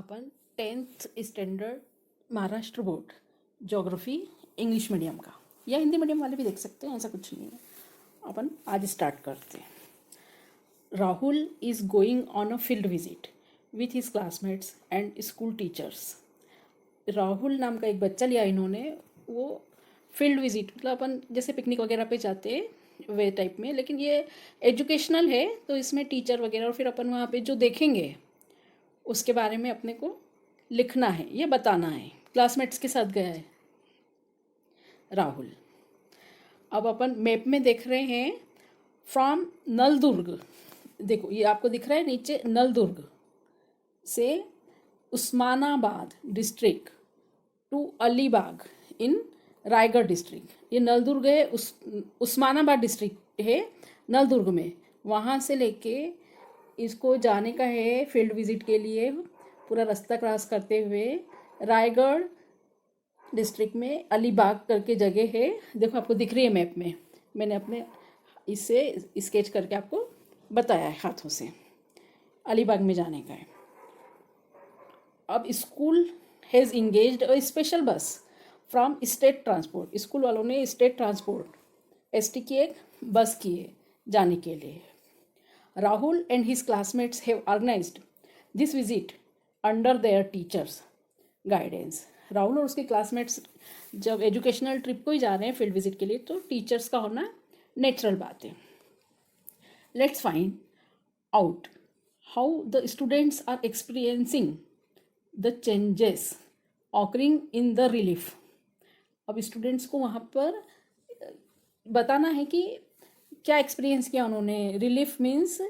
अपन 10th standard Maharashtra board geography English medium का या Hindi medium वाले भी देख सकते हैं, ऐसा कुछ नहीं है। अपन आज स्टार्ट करते हैं। Rahul is going on a field visit with his classmates and school teachers. Rahul नाम का एक बच्चा लिया इन्होंने, वो फील्ड विजिट मतलब अपन जैसे पिकनिक वगैरह पे जाते हैं वे टाइप में, लेकिन ये एजुकेशनल है तो इसमें टीचर वगैरह और फिर अपन वहाँ पे जो देखेंगे उसके बारे में अपने को लिखना है, ये बताना है। क्लासमेट्स के साथ गया है राहुल। अब अपन मैप में देख रहे हैं फ्रॉम नलदुर्ग, देखो ये आपको दिख रहा है नीचे, नलदुर्ग से Osmanabad district to Alibag in Raigad district. ये नलदुर्ग है, उस्मानाबाद डिस्ट्रिक्ट है नलदुर्ग में। वहाँ से लेके इसको जाने का है फील्ड विजिट के लिए, पूरा रास्ता क्रॉस करते हुए रायगढ़ डिस्ट्रिक्ट में अलीबाग करके जगह है। देखो आपको दिख रही है मैप में, मैंने अपने इससे स्केच करके आपको बताया है हाथों से। अलीबाग में जाने का है। अब school has engaged a special बस फ्रॉम स्टेट ट्रांसपोर्ट। स्कूल वालों ने स्टेट ट्रांसपोर्ट एसटी की एक बस की है जाने के लिए। Rahul and his classmates have organised this visit under their teachers guidance. Rahul और उसके क्लासमेट्स जब एजुकेशनल ट्रिप को ही जा रहे हैं फील्ड विजिट के लिए, तो टीचर्स का होना नेचुरल बात है। Let's find out how the students are experiencing the changes occurring in the relief. अब स्टूडेंट्स को वहाँ पर बताना है कि क्या एक्सपीरियंस किया उन्होंने। रिलीफ मीन्स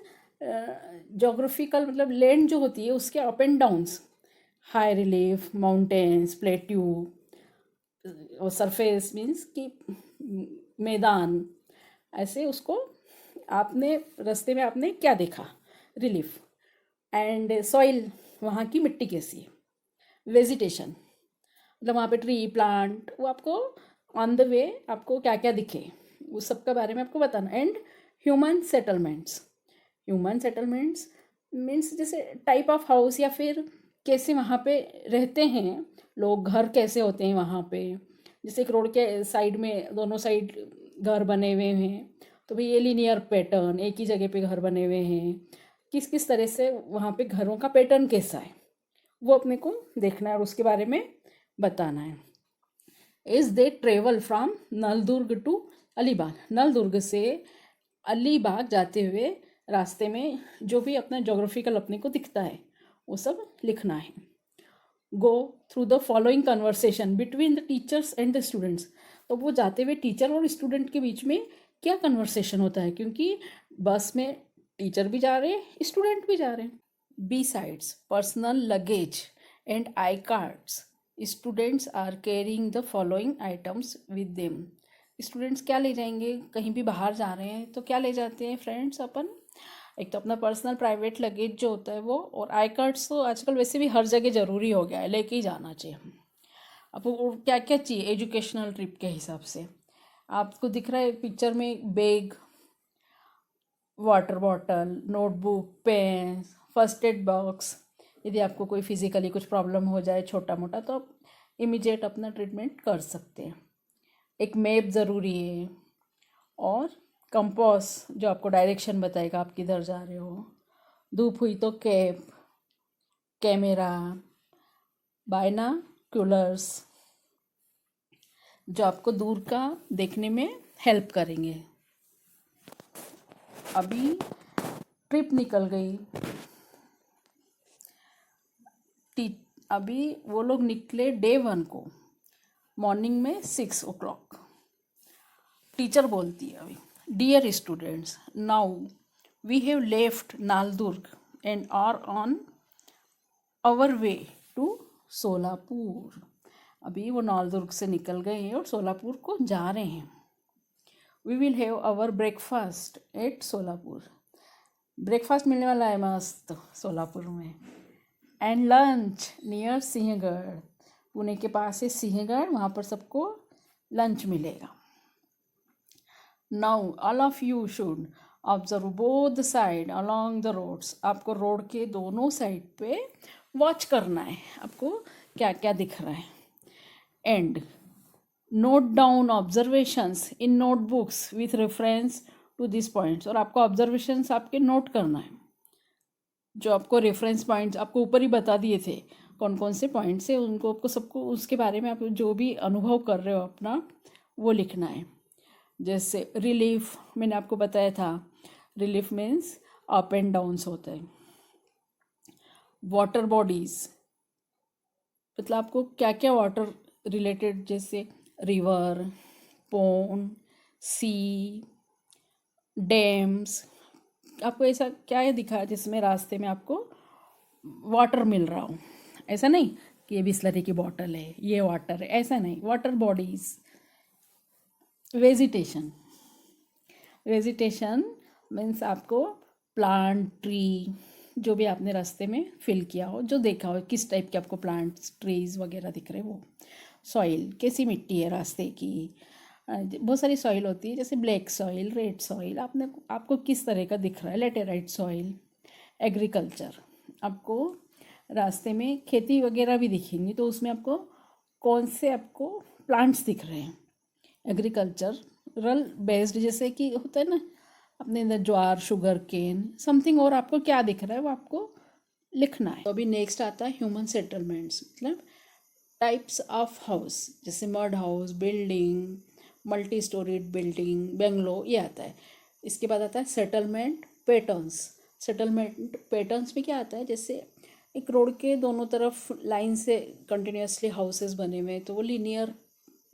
जोग्राफिकल, मतलब लैंड जो होती है उसके up and downs, high relief, mountains, plateau, और सरफेस मीन्स कि मैदान, ऐसे उसको आपने रास्ते में आपने क्या देखा, रिलीफ। एंड सॉइल, वहाँ की मिट्टी कैसी है। वेजिटेशन मतलब वहाँ पे ट्री प्लांट, वो आपको ऑन द वे आपको क्या क्या दिखे उस सब के बारे में आपको बताना। And human settlements, human settlements means जैसे टाइप ऑफ हाउस या फिर कैसे वहाँ पे रहते हैं लोग, घर कैसे होते हैं वहाँ पे। जैसे एक रोड के साइड में दोनों साइड घर बने हुए हैं, तो भाई ये लीनियर पैटर्न, एक ही जगह पे घर बने हुए हैं, किस किस तरह से वहाँ पे घरों का पैटर्न कैसा है वो अपने को देखना है और उसके बारे में बताना है। Is they travel from Naldurg to Alibag. Naldurg से अलीबाग जाते हुए रास्ते में जो भी अपना जोग्राफिकल अपने को दिखता है वो सब लिखना है। Go through the following conversation between the teachers and the students. तो वो जाते हुए टीचर और स्टूडेंट के बीच में क्या कन्वर्सेशन होता है, क्योंकि बस में टीचर भी जा रहे हैं स्टूडेंट भी जा रहे हैं। Besides personal luggage and iCards, students are carrying the following items with them. Students क्या ले जाएंगे, कहीं भी बाहर जा रहे हैं तो क्या ले जाते हैं फ्रेंड्स अपन। एक तो अपना पर्सनल प्राइवेट लगेज जो होता है वो, और आई कार्ड्स तो आजकल वैसे भी हर जगह ज़रूरी हो गया है, लेके ही जाना चाहिए। अब वो क्या क्या चाहिए एजुकेशनल ट्रिप के हिसाब से, आपको दिख रहा है पिक्चर में bag, water bottle, notebook, pen, first aid box. यदि आपको कोई फिज़िकली कुछ प्रॉब्लम हो जाए छोटा मोटा तो आप इमीडिएट अपना ट्रीटमेंट कर सकते हैं। एक मैप ज़रूरी है, और कंपास जो आपको डायरेक्शन बताएगा आप किधर जा रहे हो। धूप हुई तो कैप, कैमरा, बायनाक्यूलर्स जो आपको दूर का देखने में हेल्प करेंगे। अभी ट्रिप निकल गई, अभी वो लोग निकले डे 1 को मॉर्निंग में 6 o'clock। टीचर बोलती है अभी, dear students, now we have left Naldurg and are on our way to Solapur. अभी वो नालदुर्ग से निकल गए हैं और सोलापुर को जा रहे हैं। We will have our breakfast at Solapur. Breakfast मिलने वाला है मस्त सोलापुर में। And lunch near Sinhagad, Pune के पास है सिंहगढ़, वहाँ पर सबको लंच मिलेगा। Now all of you should observe both side along the roads. आपको रोड के दोनों साइड पे वॉच करना है आपको क्या क्या दिख रहा है. And note down observations in notebooks with reference to this points. और आपको ऑब्जर्वेशंस आपके नोट करना है. जो आपको रेफरेंस पॉइंट्स आपको ऊपर ही बता दिए थे कौन कौन से पॉइंट्स है, उनको आपको सबको उसके बारे में आप जो भी अनुभव कर रहे हो अपना वो लिखना है. जैसे रिलीफ मैंने आपको बताया था, relief means up and downs होता है. वाटर बॉडीज मतलब आपको क्या क्या वाटर रिलेटेड, जैसे रिवर, पोंड, सी, डैम्स, आपको ऐसा क्या है दिखा जिसमें रास्ते में आपको वाटर मिल रहा हो. ऐसा नहीं कि ये बिस्लरी की बॉटल है, ये वाटर है, ऐसा नहीं. Water bodies. Vegetation. Vegetation means आपको प्लांट, ट्री, जो भी आपने रास्ते में फिल किया हो, जो देखा हो, किस टाइप के आपको प्लांट्स, ट्रीज वगैरह दिख रहे हो. वो सॉइल, कैसी मिट्टी है रास्ते की. बहुत सारी सॉइल होती है, जैसे ब्लैक सॉइल, रेड सॉइल, आपको किस तरह का दिख रहा है. Laterite soil. एग्रीकल्चर, आपको रास्ते में खेती वगैरह भी दिखेंगी, तो उसमें आपको कौन से आपको प्लांट्स दिख रहे हैं. एग्रीकल्चरल बेस्ड, जैसे कि होता है ना अपने अंदर ज्वार, शुगर केन, समथिंग, और आपको क्या दिख रहा है वो आपको लिखना है. तो अभी नेक्स्ट आता है ह्यूमन सेटलमेंट्स, मतलब टाइप्स ऑफ हाउस, जैसे mud house, building, multi storeyed building, bungalow, ये आता है. इसके बाद आता है सेटलमेंट पैटर्न्स. सेटलमेंट पैटर्न्स में क्या आता है, जैसे एक रोड के दोनों तरफ लाइन से कंटिन्यूसली हाउसेस बने हुए हैं तो वो लीनियर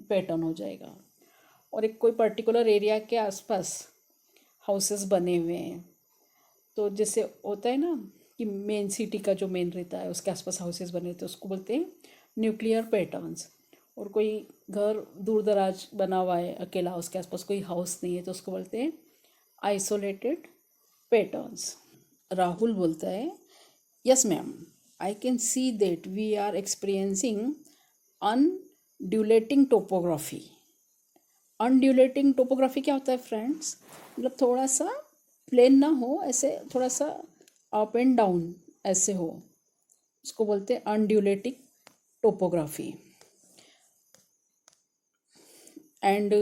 पैटर्न हो जाएगा. और एक कोई पर्टिकुलर एरिया के आसपास हाउसेस बने हुए हैं, तो जैसे होता है ना कि मेन सिटी का जो मेन रहता है उसके आसपास हाउसेस बने, तो उसको बोलते हैं न्यूक्लियर पैटर्न्स. और कोई घर दूर दराज बना हुआ है अकेला, उसके आसपास कोई हाउस नहीं है, तो उसको बोलते हैं आइसोलेटेड पैटर्न्स. राहुल बोलता है, yes ma'am, I can see that we are experiencing undulating topography. Undulating topography क्या होता है फ्रेंड्स, मतलब थोड़ा सा प्लेन ना हो, ऐसे थोड़ा सा अप एंड डाउन ऐसे हो, उसको बोलते हैं undulating topography. And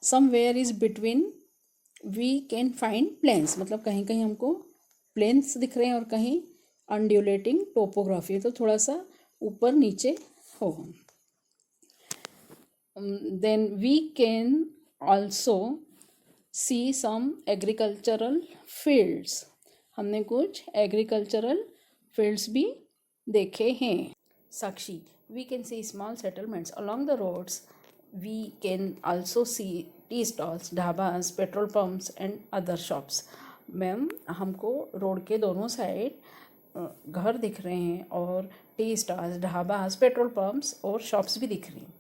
somewhere is between we can find plains, मतलब कहीं कहीं हमको प्लेन्स दिख रहे हैं और कहीं अनड्यूलेटिंग टोपोग्राफी, तो थोड़ा सा ऊपर नीचे हो. Then we can also see some agricultural fields. हमने कुछ एग्रीकल्चरल फील्ड्स भी देखे हैं. Sakshi, we can see small settlements along the roads. We can also see tea stalls, dhabas, petrol pumps and other shops. Ma'am, हमको रोड के दोनों side घर दिख रहे हैं और tea stalls, dhabas, petrol pumps और शॉप्स भी दिख रही हैं.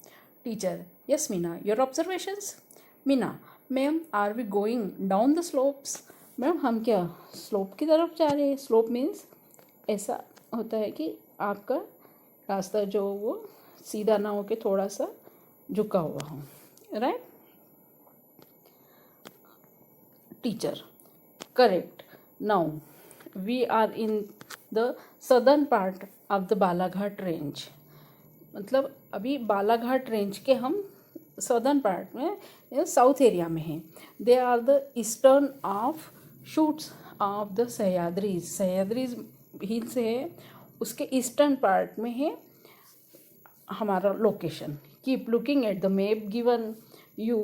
Teacher, yes Meena, your observations. Meena, ma'am, are we going down the slopes. Ma'am, हम क्या स्लोप की तरफ जा रहे हैं. स्लोप मीन्स ऐसा होता है कि आपका रास्ता जो वो सीधा ना हो के थोड़ा सा झुका हुआ हो, right. Teacher, correct. Now we are in the southern part of the Balaghat range. मतलब अभी बालाघाट रेंज के हम सदर्न पार्ट में, साउथ एरिया में हैं. They are the eastern offshoots of the Sahyadris. Sahyadris hills है, उसके ईस्टर्न पार्ट में है हमारा location. Keep looking at the map given you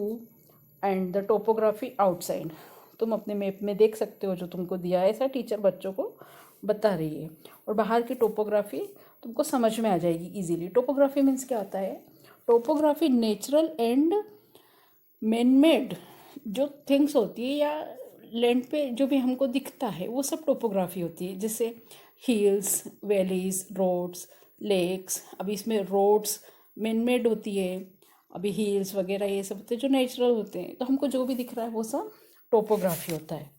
and the topography outside. तुम अपने मैप में देख सकते हो जो तुमको दिया है, ऐसा टीचर बच्चों को बता रही है. और बाहर की टोपोग्राफी तुमको समझ में आ जाएगी इजीली. टोपोग्राफी मीन्स क्या होता है, topography natural and man made जो थिंग्स होती है या लैंड पे जो भी हमको दिखता है वो सब टोपोग्राफी होती है. जैसे हिल्स, वैलीज, रोड्स, लेक्स. अभी इसमें रोड्स मैन मेड होती है, अभी हिल्स वगैरह ये सब होते हैं जो नेचुरल होते हैं. तो हमको जो भी दिख रहा है वो सब टोपोग्राफी होता है.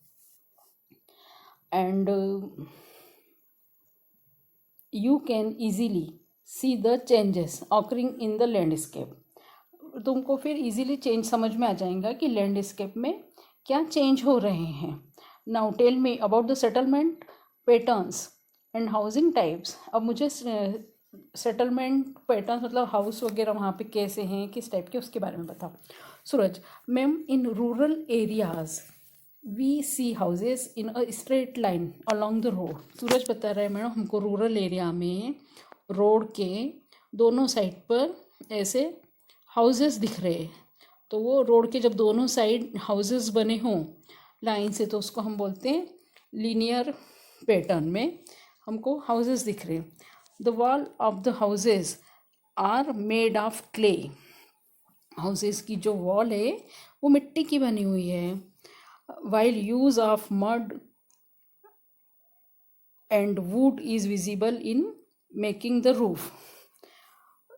And you can easily see the changes occurring in the landscape. तुमको फिर इजीली चेंज समझ में आ जाएगा कि लैंडस्केप में क्या चेंज हो रहे हैं. Now tell me about the settlement patterns. And housing types, अब मुझे सेटलमेंट पैटर्न मतलब हाउस वगैरह वहाँ पे कैसे हैं, किस टाइप के, उसके बारे में बताओ। Suraj, ma'am in rural areas we see houses in a straight line along the road. Suraj बता रहे हैं मैडम हमको रूरल एरिया में रोड के दोनों साइड पर ऐसे हाउसेस दिख रहे हैं। तो वो रोड के जब दोनों साइड हाउसेस बने हों लाइन से तो उसको हम बोलते हैं लीनियर पैटर्न में हमको हाउसेस दिख रहे हैं। The wall of the houses are made of clay. Houses की जो वॉल है वो मिट्टी की बनी हुई है। While use of mud and wood is visible in making the roof.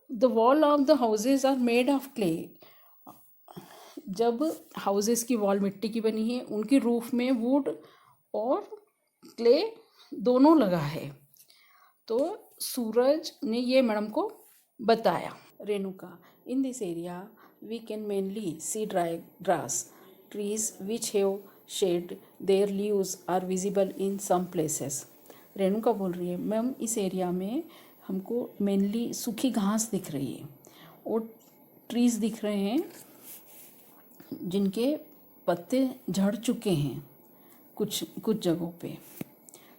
The wall of the houses are made of clay. जब हाउसेस की वॉल मिट्टी की बनी है उनकी रूफ में वुड और क्ले दोनों लगा है। तो सूरज ने ये मैडम को बताया। Renuka, in this area we can mainly see dry grass trees which have shed their leaves are visible in some places. Renuka बोल रही है मैम इस एरिया में हमको मेनली सूखी घास दिख रही है और ट्रीज दिख रहे हैं जिनके पत्ते झड़ चुके हैं कुछ जगहों पे।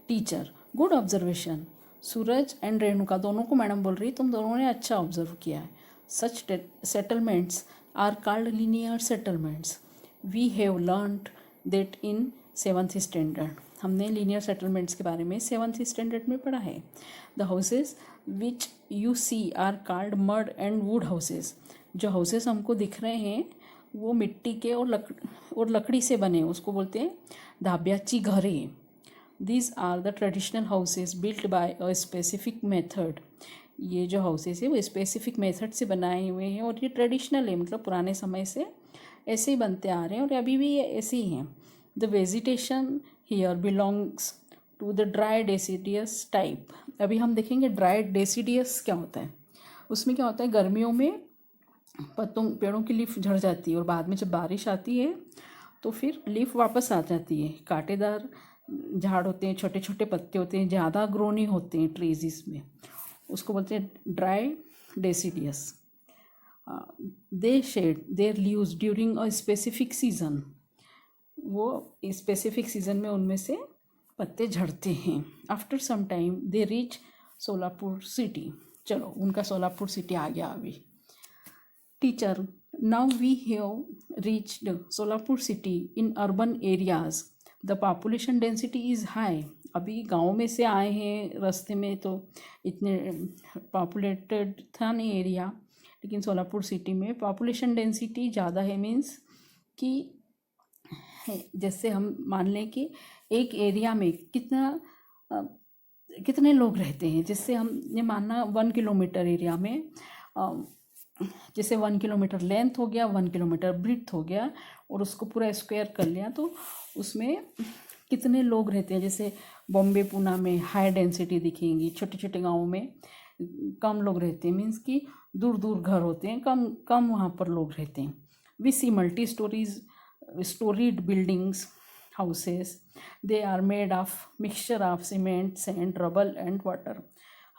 Teacher, good observation. Suraj and Renuka दोनों को मैडम बोल रही तुम दोनों ने अच्छा ऑब्जर्व किया है। Such settlements are called linear settlements. We have learned that in 7th standard. हमने लीनियर सेटलमेंट्स के बारे में 7th स्टैंडर्ड में पढ़ा है। The houses which you see are called mud and wood houses. जो हाउसेज हमको दिख रहे हैं वो मिट्टी के और लकड़ी से बने, उसको बोलते हैं धाब्याची घरे। These are the traditional houses built by a specific method. ये जो हाउसेस है वो स्पेसिफिक मेथड से बनाए हुए हैं और ये ट्रेडिशनल है, मतलब पुराने समय से ऐसे ही बनते आ रहे हैं और अभी भी ये ऐसे ही हैं। The vegetation here belongs to the dry deciduous type. अभी हम देखेंगे ड्राई डेसिडियस क्या होता है। उसमें क्या होता है, गर्मियों में पेड़ों की लीफ झड़ जाती है और बाद में जब बारिश आती है तो फिर लीफ वापस आ जाती है। कांटेदार झाड़ होते हैं, छोटे छोटे पत्ते होते हैं, ज़्यादा ग्रो नहीं होते हैं ट्रीज इसमें, उसको बोलते हैं dry deciduous. They shed their leaves during a specific season. वो स्पेसिफिक सीजन में उनमें से पत्ते झड़ते हैं। After some time they reach Solapur city. चलो उनका सोलापुर सिटी आ गया अभी। Teacher, now we have reached Solapur city in urban areas the population density is high. अभी गाँव में से आए हैं, रास्ते में तो इतने पॉपुलेटेड था नहीं एरिया, लेकिन सोलापुर सिटी में पॉपुलेशन डेंसिटी ज़्यादा है। मीन्स कि जैसे हम मान लें कि एक एरिया में कितने लोग रहते हैं, जिससे हमने माना 1 किलोमीटर एरिया में जैसे 1 किलोमीटर लेंथ हो गया, 1 किलोमीटर ब्रीथ हो गया और उसको पूरा स्क्वायर कर लिया तो उसमें कितने लोग रहते हैं। जैसे बॉम्बे पूना में हाई डेंसिटी दिखेंगी, छोटे छोटे गाँवों में कम लोग रहते हैं, मीन्स कि दूर दूर घर होते हैं, कम कम वहाँ पर लोग रहते हैं। We see multi storeyed buildings houses, they are made of mixture of cement sand rubble and water.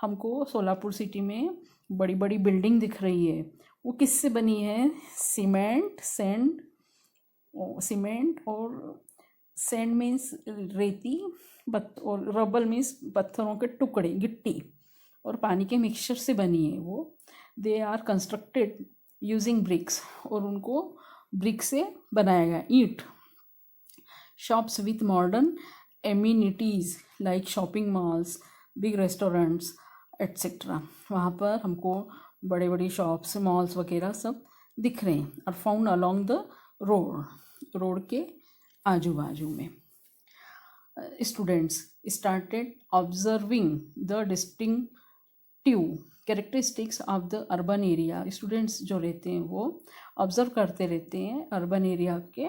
हमको सोलापुर सिटी में बड़ी बड़ी बिल्डिंग दिख रही है, वो किससे बनी है, सीमेंट और सैंड मीन्स रेती और रबल मीन्स पत्थरों के टुकड़े, गिट्टी और पानी के मिक्सचर से बनी है वो। They are constructed using bricks, और उनको ब्रिक से बनाया गया, ईंट। Shops with modern amenities like shopping malls, big restaurants et cetera. वहाँ पर हमको बड़े बड़े शॉप्स, मॉल्स वगैरह सब दिख रहे हैं। और फाउंड अलॉन्ग द रोड के आजू बाजू में। Students started observing the distinctive characteristics of the urban area. Students जो रहते हैं वो ऑब्जर्व करते रहते हैं अर्बन एरिया के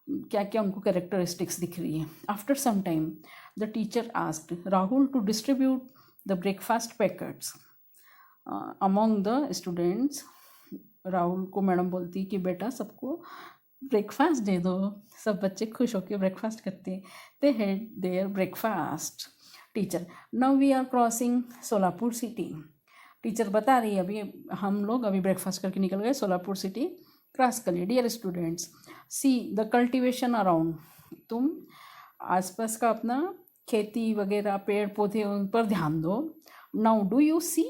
क्या क्या उनको कैरेक्टरिस्टिक्स दिख रही है। After some time the teacher asked Rahul to distribute the breakfast packets among the students. Rahul को मैडम बोलती कि बेटा सबको ब्रेकफास्ट दे दो। सब बच्चे खुश होकर ब्रेकफास्ट करते हैं। They had their breakfast teacher, now we are crossing Solapur city. Teacher बता रही है अभी हम लोग अभी ब्रेकफास्ट करके निकल गए, सोलापुर सिटी क्रॉस कर लिए। Dear students, see the cultivation around, तुम आसपास का अपना खेती वगैरह पेड़ पौधे उन पर ध्यान दो। Now do you see,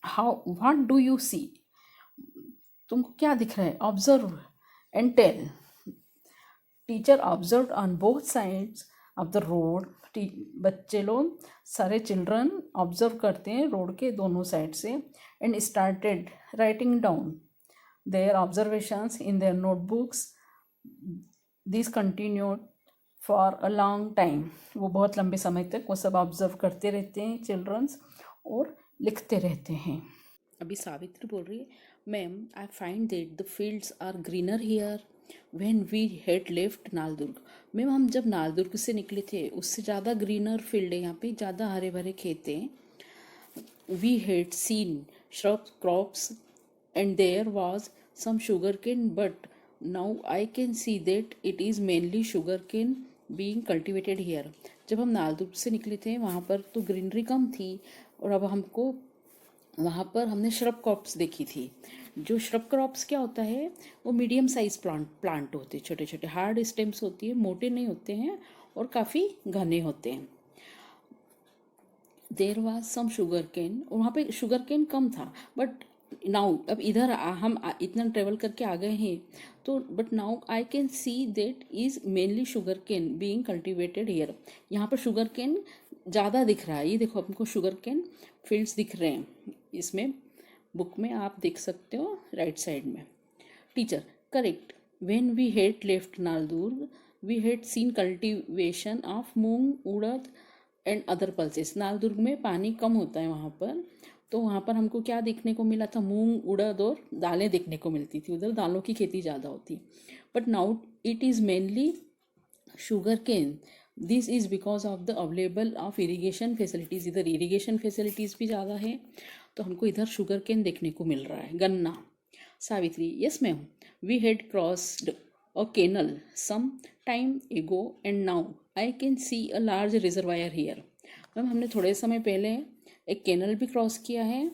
how what do you see, तुमको क्या दिख रहा है? Observe and tell. Teacher observe on both sides of the road, बच्चे लोग सारे चिल्ड्रन ऑब्जर्व करते हैं रोड के दोनों साइड से। And started writing down their observations in their notebooks. This continued for a long time, वो बहुत लंबे समय तक वो सब ऑब्जर्व करते रहते हैं चिल्ड्रंस और लिखते रहते हैं। अभी सावित्री बोल रही है, ma'am I find that the fields are greener here when we had left Naldurg. Ma'am हम जब नालदुर्ग से निकले थे उससे ज़्यादा ग्रीनर फील्ड है, यहाँ पे ज़्यादा हरे भरे खेत हैं। We had seen shrubs crops and there was some sugarcane, but now I can see that it is mainly sugarcane being cultivated here। जब हम नालदुर्ग से निकले थे वहाँ पर तो ग्रीनरी कम थी और अब हमको वहाँ पर हमने श्रब क्रॉप्स देखी थी। जो श्रब क्रॉप्स क्या होता है, वो मीडियम साइज प्लांट होते हैं, छोटे छोटे हार्ड स्टेम्स होती है, मोटे नहीं होते हैं और काफ़ी घने होते हैं। There was some sugar cane, और वहाँ पे शुगर केन कम था, बट नाउ अब इधर हम इतना ट्रेवल करके आ गए हैं तो but now I can see that is mainly sugar cane being cultivated here. यहाँ पर शुगर केन ज़्यादा दिख रहा है, ये देखो हमको शुगर केन फील्ड्स दिख रहे हैं, इसमें बुक में आप देख सकते हो राइट साइड में। Teacher, correct, when we had left Naldurg we had seen cultivation of moong urad and other pulses. Naldurg में पानी कम होता है वहाँ पर, तो वहाँ पर हमको क्या देखने को मिला था? मूंग उड़द और दालें देखने को मिलती थी, उधर दालों की खेती ज़्यादा होती। But now it is mainly sugar cane. This is because of the available of irrigation facilities. इधर इरीगेशन फैसिलिटीज़ भी ज़्यादा है तो हमको इधर शुगर केन देखने को मिल रहा है, गन्ना। Savitri, yes ma'am, we had crossed a canal some time ago and now I can see a large reservoir here. Ma'am हमने थोड़े समय पहले एक कैनल भी क्रॉस किया है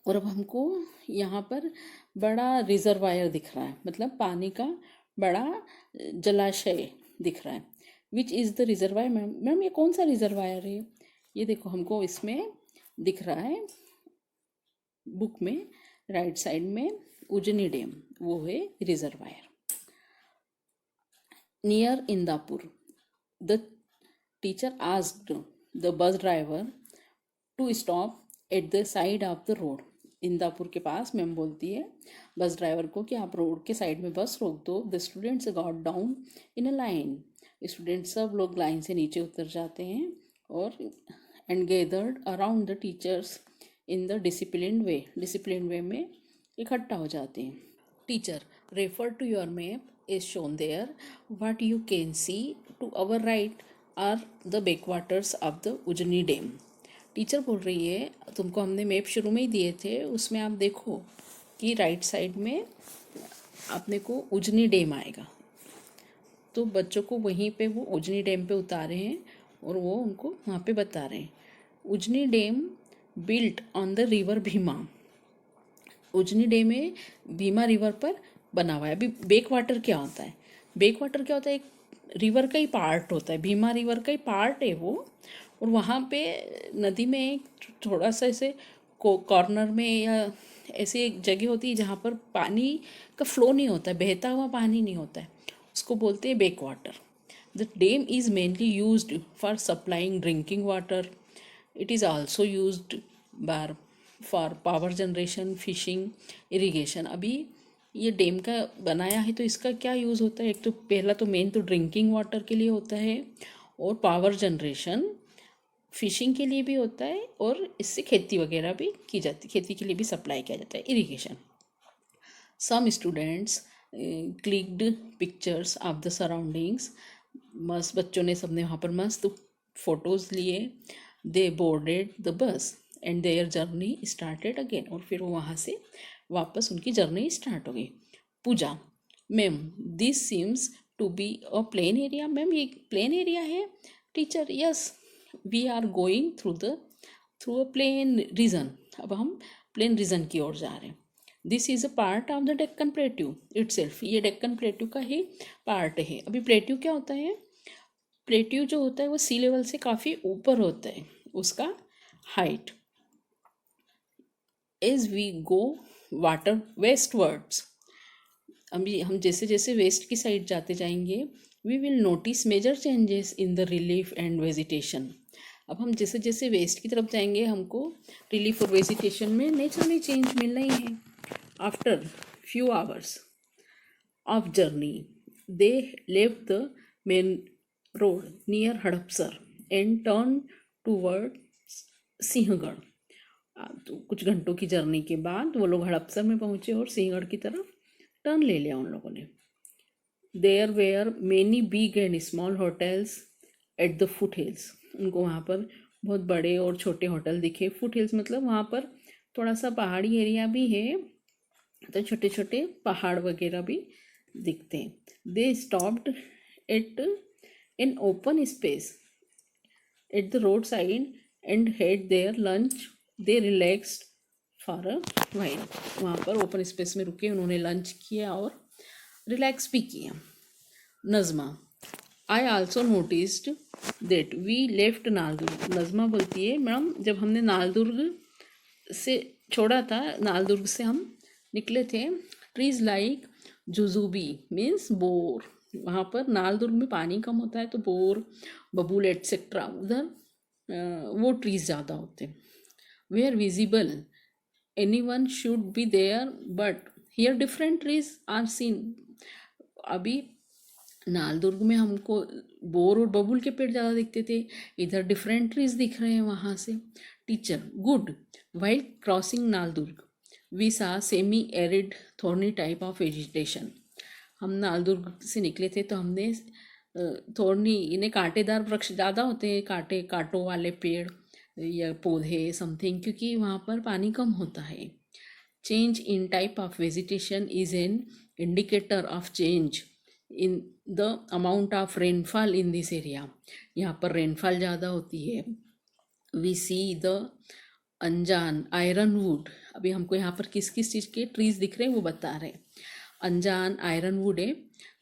और अब हमको यहाँ पर बड़ा रिजर्वायर दिख रहा है, मतलब पानी का बड़ा जलाशय दिख रहा है। Which is the reservoir? Ma'am ये कौन सा रिजर्वायर है? ये देखो हमको इसमें दिख रहा है बुक में राइट साइड में, उजनी डैम, वो है reservoir. Near Indapur, the teacher asked the bus driver to stop at the side of the road. Indapur के पास मैम बोलती है बस ड्राइवर को कि आप रोड के साइड में बस रोक दो। The students got down in a line, student सब लोग लाइन से नीचे उतर जाते हैं और and gathered around the teachers in the discipline way, discipline way में इकट्ठा हो जाते हैं। Teacher, refer to your map is shown there. What you can see to our right are the backwaters of the Ujani dam. Teacher बोल रही है तुमको हमने मैप शुरू में ही दिए थे, उसमें आप देखो कि राइट साइड में अपने को उजनी डैम आएगा, तो बच्चों को वहीं पे वो उजनी डैम पे उतारे हैं और वो उनको वहाँ पे बता रहे हैं। Ujani dam built on the river Bhima, Ujani dam है भीमा रिवर पर बना हुआ है। अभी बेक वाटर क्या होता है? बेक वाटर क्या होता है? एक रिवर का ही पार्ट होता है, भीमा रिवर का ही पार्ट है वो, और वहाँ पे नदी में एक थोड़ा सा ऐसे कॉर्नर में या ऐसी एक जगह होती है जहाँ पर पानी का फ्लो नहीं होता है, बहता हुआ पानी नहीं होता है, उसको बोलते हैं back water. The dam is mainly used for supplying drinking water, it is also used for power generation, fishing, irrigation. अभी ये डैम का बनाया है तो इसका क्या यूज़ होता है? एक तो पहला तो मेन तो ड्रिंकिंग वाटर के लिए होता है और पावर जनरेशन, फिशिंग के लिए भी होता है और इससे खेती वगैरह भी की जाती, खेती के लिए भी सप्लाई किया जाता है, irrigation. Some students clicked pictures of the surroundings, मस्त बच्चों ने सबने वहाँ पर मस्त फोटोज़ लिए। They boarded the bus and their journey started again, और फिर वो वहाँ से वापस उनकी जर्नी स्टार्ट हो गई। Pooja, ma'am this seems to be a plain area. Ma'am ये प्लेन एरिया है? Teacher, yes we are going through a plain region. अब हम प्लेन रीजन की ओर जा रहे हैं। This is a part of the Deccan plateau itself, ये डेक्कन प्लेट्यू का ही पार्ट है। अभी प्लेट्यू क्या होता है? प्लेट्यू जो होता है वो सी लेवल से काफ़ी ऊपर होता है, उसका height. As we go water westwards, अभी हम जैसे जैसे वेस्ट की साइड जाते जाएंगे, we will notice major changes in the relief and vegetation. अब हम जैसे जैसे वेस्ट की तरफ जाएंगे, हमको रिलीफ और वेजिटेशन में नेचुरली चेंज मिलना ही है। After few hours of journey, they left the main road near Hadapsar and turned toward Sinhagad. तो कुछ घंटों की जर्नी के बाद वो लोग हड़पसर में पहुंचे और सिंहगढ़ की तरफ टर्न ले लिया उन लोगों ने। There were many big and small hotels at the foot hills, उनको वहाँ पर बहुत बड़े और छोटे होटल दिखे। फुट हिल्स मतलब वहाँ पर थोड़ा सा पहाड़ी एरिया भी है, तो छोटे छोटे पहाड़ वगैरह भी दिखते हैं। They stopped at an open space at the road side and had there lunch. They relaxed for a while, वहाँ पर ओपन स्पेस में रुके, उन्होंने लंच किया और रिलैक्स भी किया। Nazma, I also noticed that we left Naldurg. Nazma बोलती है, मैडम जब हमने नालदुर्ग से छोड़ा था, नालदुर्ग से हम निकले थे, ट्रीज लाइक जुजुबी मीन्स बोर, वहाँ पर नालदुर्ग में पानी कम होता है तो बोर, बबूल एट्सेट्रा उधर वो ट्रीज ज़्यादा होते हैं। Where visible any one should be there but here different trees are seen. अभी नालदुर्ग में हमको बोर और बबूल के पेड़ ज़्यादा दिखते थे, इधर डिफरेंट ट्रीज दिख रहे हैं वहाँ से। Teacher, good, while crossing Naldurg we saw semi arid thorny type of vegetation. हम नालदुर्ग से निकले थे तो हमने थोर्नी, इन्हें कांटेदार वृक्ष ज़्यादा होते हैं, कांटों वाले पेड़ या पौधे समथिंग, क्योंकि वहाँ पर पानी कम होता है। Change in type of vegetation is an indicator of change in the amount of rainfall in this area. यहाँ पर रेनफॉल ज़्यादा होती है। वी सी द अनजान आयरन वुड, अभी हमको यहाँ पर किस किस चीज़ के ट्रीज दिख रहे हैं वो बता रहे हैं। अनजान आयरन वुड है,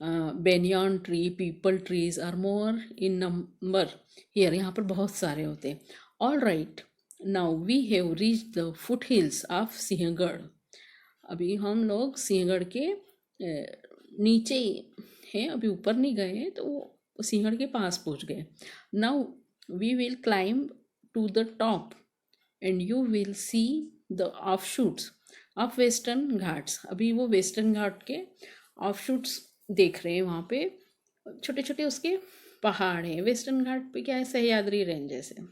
banyan tree, peepal trees are more in number here, यहाँ पर बहुत सारे होते हैं। All right, now we have reach the foot hills of Sinhagad. अभी हम लोग सिंहगढ़ के नीचे हैं, अभी ऊपर नहीं गए हैं, तो वो सिंहगढ़ के पास पहुँच गए। Now we will climb to the top and you will see the offshoots of western Ghats. अभी वो वेस्टर्न घाट के ऑफशूट्स देख रहे हैं, वहाँ पे छोटे छोटे उसके पहाड़ हैं। वेस्टर्न घाट पे क्या है, सह्याद्री रेंजेस है।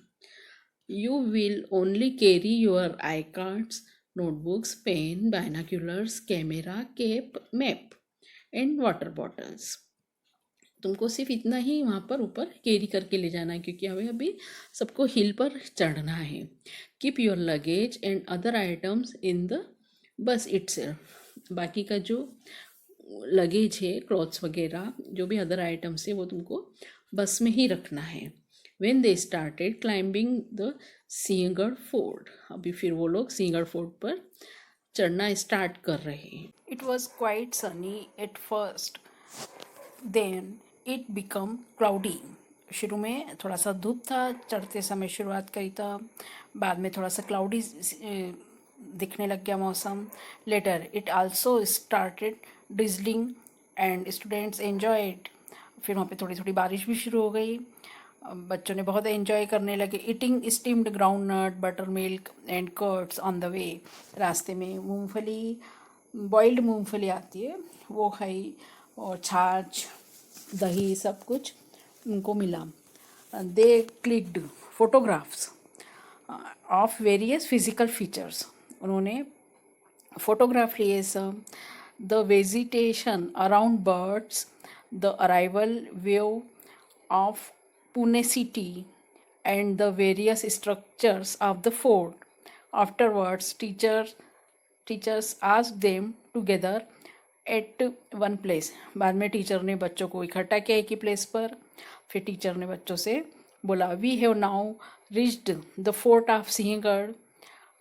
You will only carry your I cards, notebooks, pen, binoculars, camera, cap, map and water bottles. तुमको सिर्फ इतना ही वहाँ पर ऊपर कैरी करके ले जाना है, क्योंकि हमें अभी सबको हिल पर चढ़ना है। Keep your luggage and other items in the bus itself, बाकी का जो लगेज है, क्लॉथ्स वगैरह जो भी अदर आइटम्स है, वो तुमको बस में ही रखना है। When they started climbing the Sinhagad fort, अभी फिर वो लोग सिंहगढ़ फोर्ट पर चढ़ना स्टार्ट कर रहे हैं। It was quite sunny at first, then it become cloudy. शुरू में थोड़ा सा धूप था, चढ़ते समय शुरुआत करी था, बाद में थोड़ा सा क्लाउडी दिखने लग गया मौसम। Later it also started drizzling and students enjoyed, फिर वहाँ पे थोड़ी थोड़ी बारिश भी शुरू हो गई, बच्चों ने बहुत एंजॉय करने लगे। Eating steamed groundnut, buttermilk and curds on the way, रास्ते में मूंगफली, बॉइल्ड मूंगफली आती है वो खाई, और छाछ, दही, सब कुछ उनको मिला। They clicked photographs of various physical features, उन्होंने फोटोग्राफ लिए सब। The vegetation around birds, the arrival view of Pune city and the various structures of the fort. Afterwards, teachers asked them to gather at one place. बाद में teacher ने बच्चों को इकट्ठा किया एक ही प्लेस पर, फिर टीचर ने बच्चों से बोला we have now reached the fort of Sinhagad,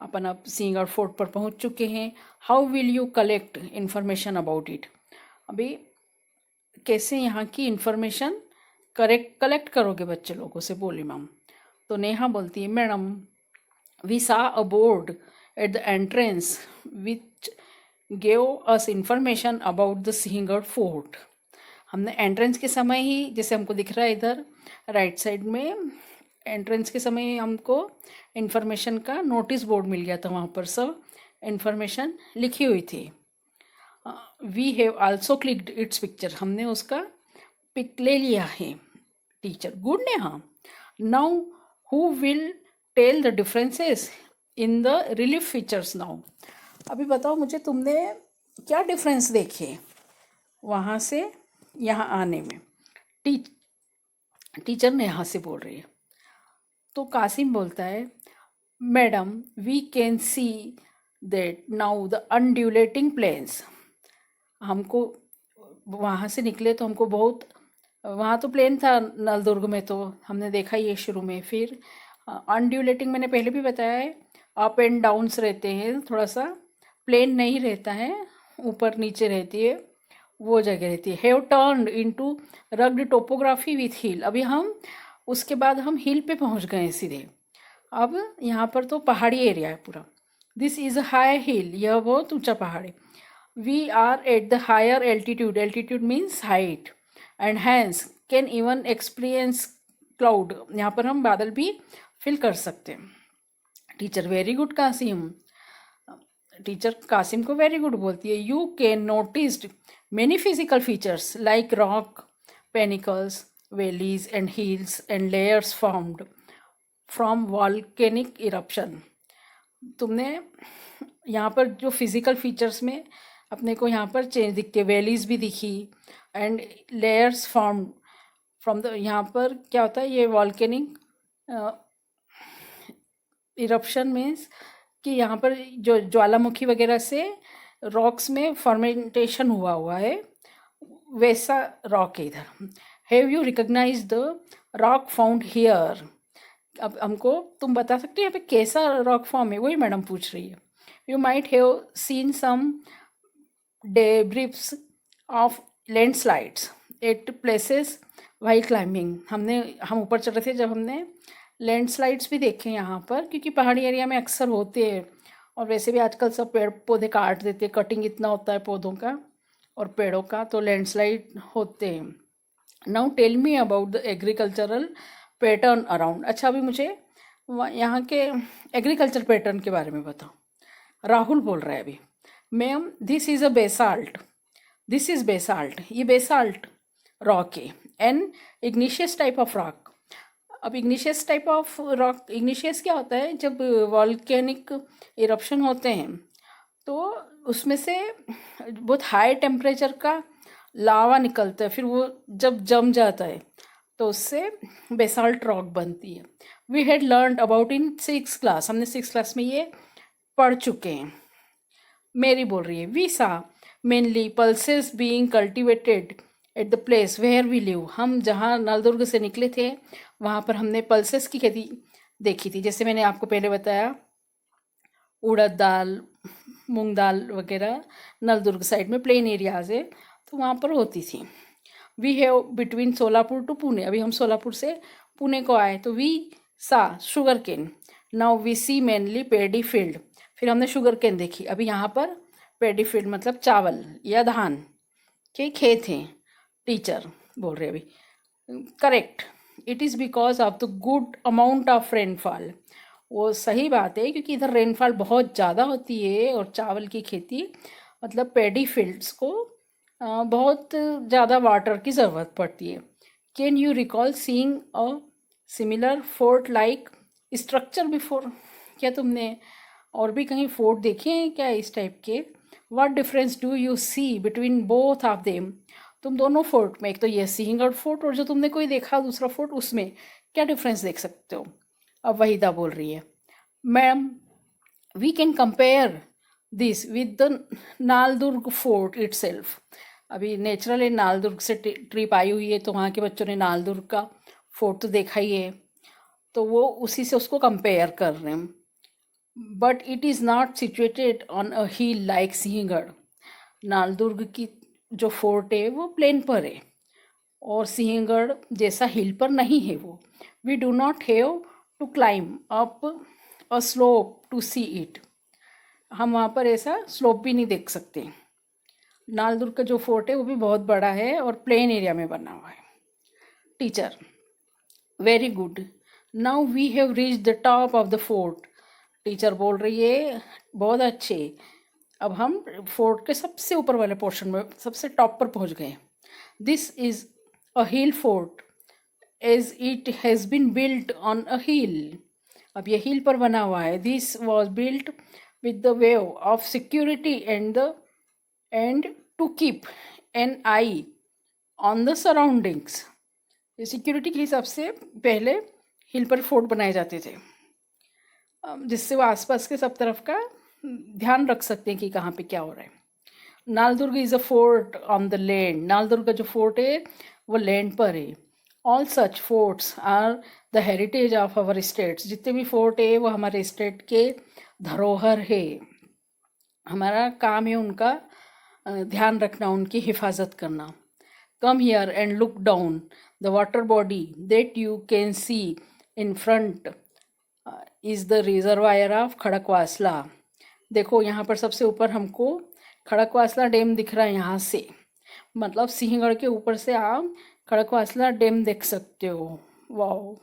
अपन अब सिंहगढ़ फोर्ट पर पहुंच चुके हैं। How will you collect information about it, अभी कैसे यहाँ की इन्फॉर्मेशन कलेक्ट करोगे बच्चे लोगों से, बोली मैम। तो नेहा बोलती है madam we saw a board at the entrance which gave us information about the Sinhagad fort. हमने एंट्रेंस के समय ही, जैसे हमको दिख रहा है इधर राइट साइड में, एंट्रेंस के समय ही हमको इन्फॉर्मेशन का नोटिस बोर्ड मिल गया था, वहाँ पर सब इन्फॉर्मेशन लिखी हुई थी। We have also clicked its picture, हमने उसका पिक ले लिया है। Teacher good Neha, now who will tell the differences in the relief features now, अभी बताओ मुझे तुमने क्या डिफरेंस देखे वहाँ से यहाँ आने में। टीचर नेहा से बोल रही है। तो कासिम बोलता है madam we can see that now the undulating plains, हमको वहाँ से निकले तो हमको बहुत, वहाँ तो प्लेन था नलदुर्ग में, तो हमने देखा ये शुरू में। फिर अनड्यूलेटिंग मैंने पहले भी बताया है, अप एंड डाउन्स रहते हैं, थोड़ा सा प्लेन नहीं रहता है, ऊपर नीचे रहती है, वो जगह रहती है। Have turned into rugged topography with hill, अभी हम उसके बाद हम हिल पे पहुंच गए सीधे। अब यहाँ पर तो पहाड़ी एरिया है पूरा। This is a high hill, यह बहुत ऊंचा पहाड़ है। We are at the higher altitude, altitude means height, and hence can even experience cloud, यहाँ पर हम बादल भी फील कर सकते हैं। Teacher very good Kasim, teacher Kasim को वेरी गुड बोलती है। You can noticed many physical features like rock, panicles, valleys and hills and layers formed from volcanic eruption, तुमने यहाँ पर जो फिजिकल फीचर्स में अपने को यहाँ पर चेंज दिखते, वैलीज भी दिखी and layers form from the, यहाँ पर क्या होता है ये वॉल्केनिक इरप्शन मीन्स कि यहाँ पर जो ज्वालामुखी वगैरह से रॉक्स में फर्मेंटेशन हुआ है, वैसा रॉक है इधर। Have you recognize the rock found here, अब हमको तुम बता सकते हो यहाँ पे कैसा रॉक फॉर्म है, वही मैडम पूछ रही है। You might have seen some debris of landslides at places while climbing, हम ऊपर चढ़ रहे थे जब हमने लैंडस्लाइड्स भी देखे यहाँ पर, क्योंकि पहाड़ी एरिया में अक्सर होते हैं, और वैसे भी आजकल सब पेड़ पौधे काट देते हैं, कटिंग इतना होता है पौधों का और पेड़ों का, तो लैंडस्लाइड होते हैं। Now tell me about the agricultural pattern around, अच्छा अभी मुझे यहाँ के एग्रीकल्चर पैटर्न के बारे में बताओ। राहुल बोल रहा है अभी, ma'am this is a basalt, this is basalt, ये बेसाल्ट रॉक है, an igneous type of rock. अब igneous type of rock, igneous क्या होता है, जब वॉल्केनिक इरप्शन होते हैं तो उसमें से बहुत हाई टेम्परेचर का लावा निकलता है, फिर वो जब जम जाता है तो उससे बेसाल्ट रॉक बनती है। We had learned about in 6th class, हमने 6th क्लास में ये पढ़ चुके हैं। मेरी बोल रही है we saw mainly pulses being cultivated at the place where we live, हम जहाँ नलदुर्ग से निकले थे वहाँ पर हमने पल्सेस की खेती देखी थी, जैसे मैंने आपको पहले बताया उड़द दाल, मूंग दाल वगैरह नलदुर्ग साइड में प्लेन एरियाज है तो वहाँ पर होती थी। We have between Solapur to Pune, अभी हम सोलापुर से पुणे को आए तो we saw sugar cane, now we see mainly paddy field, फिर हमने शुगर केन देखी। अभी यहाँ पर पेडी फील्ड मतलब चावल या धान के खेत हैं। टीचर बोल रहे अभी correct, it is because of the good amount of rainfall, वो सही बात है क्योंकि इधर रेनफॉल बहुत ज़्यादा होती है और चावल की खेती मतलब पेडी फील्ड्स को बहुत ज़्यादा वाटर की ज़रूरत पड़ती है। Can you recall seeing a similar fort like structure before, क्या तुमने और भी कहीं फोर्ट देखे हैं क्या इस टाइप के? What difference do you see between both of them, तुम दोनों फोर्ट में, एक तो ये सिंहगढ़ फोर्ट और जो तुमने कोई देखा दूसरा फोर्ट, उसमें क्या डिफरेंस देख सकते हो? अब वहीदा बोल रही है ma'am we can compare this with the Naldurg fort itself, अभी नेचुरल नालदुर्ग से ट्रिप आई हुई है तो वहाँ के बच्चों ने नालदुर्ग का फोर्ट तो देखा ही है, तो वो उसी से उसको कंपेयर कर रहे हैं. But it is not situated on a hill like Sinhagad. Naldurg की जो फोर्ट है वो प्लेन पर है और सिंहगढ़ जैसा हिल पर नहीं है वो. We do not have to climb up a slope to see it. हम वहाँ पर ऐसा स्लोप भी नहीं देख सकते. नालदुर्ग का जो फोर्ट है वो भी बहुत बड़ा है और प्लेन एरिया में बना हुआ है. Teacher: very good. Now we have reach the top of the fort. Teacher बोल रही है बहुत अच्छे, अब हम फोर्ट के सबसे ऊपर वाले पोर्शन में सबसे टॉप पर पहुंच गए. This is a hill fort as it has been built on a hill. अब ये हिल पर बना हुआ है. This was built with the wave of security and to keep an eye on the surroundings. Security के हिसाब से पहले हिल पर फोर्ट बनाए जाते थे, जिससे वो आसपास के सब तरफ का ध्यान रख सकते हैं कि कहाँ पे क्या हो रहा है. Naldurg is a fort on the land. Naldurg का जो फोर्ट है वो लैंड पर है. All such forts are the heritage of our states. जितने भी फोर्ट है वो हमारे स्टेट के धरोहर है. हमारा काम है उनका ध्यान रखना, उनकी हिफाजत करना. Come here and look down. The water body that you can see in front is the reservoir of Khadakwasla. देखो यहाँ पर सबसे ऊपर हमको खड़कवासला डैम दिख रहा है यहाँ से. मतलब सिंहगढ़ के ऊपर से आप खड़कवासला डैम देख सकते हो. वाओ.